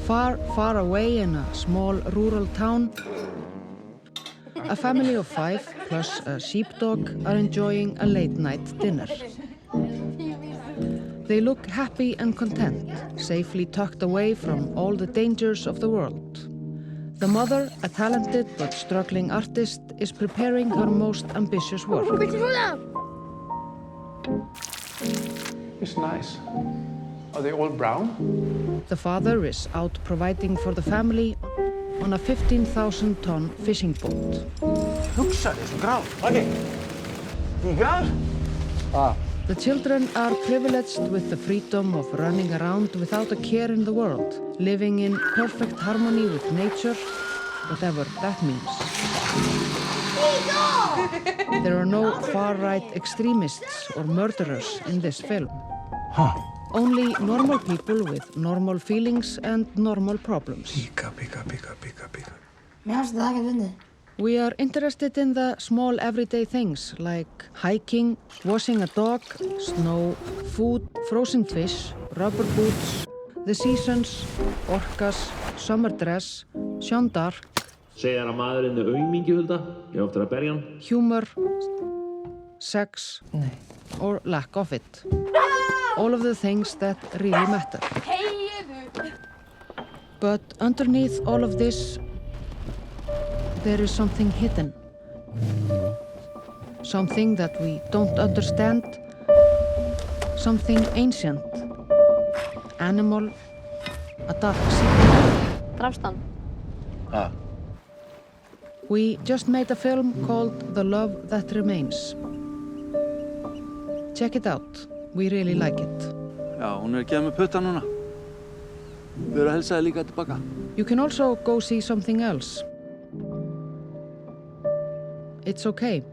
Far, far away in a small rural town, a family of 5 plus a sheepdog are enjoying a late-night dinner. They look happy and content, safely tucked away from all the dangers of the world. The mother, a talented but struggling artist, is preparing her most ambitious work. It's nice. Are they all brown? The father is out providing for the family on a 15,000-ton fishing boat. Hugsaði, svo grár. Okay. Tígrar? The children are privileged with the freedom of running around without a care in the world, living in perfect harmony with nature, whatever that means. There are no far-right extremists or murderers in this film. Only normal people with normal feelings and normal problems. Píka. Mér fannst það ekki fyndið. We are interested in the small everyday things like hiking, washing a dog, snow, food, frozen fish, rubber boots, the seasons, orcas, summer dress, Jeanne d'Arc, Segir að maðurinn er aumingi, Hulda. Ég á eftir að berja hann. humor, sex, or lack of it. All of the things that really matter. But underneath all of this, there is something hidden. Something that we don't understand. Something ancient. Animal. A dark secret. Drafst hann? We just made a film called The Love That Remains. Check it out. We really like it. Já, hún er að gefa mig putta núna. Við erum að helsa þér líka tilbaka. You can also go see something else. It's okay.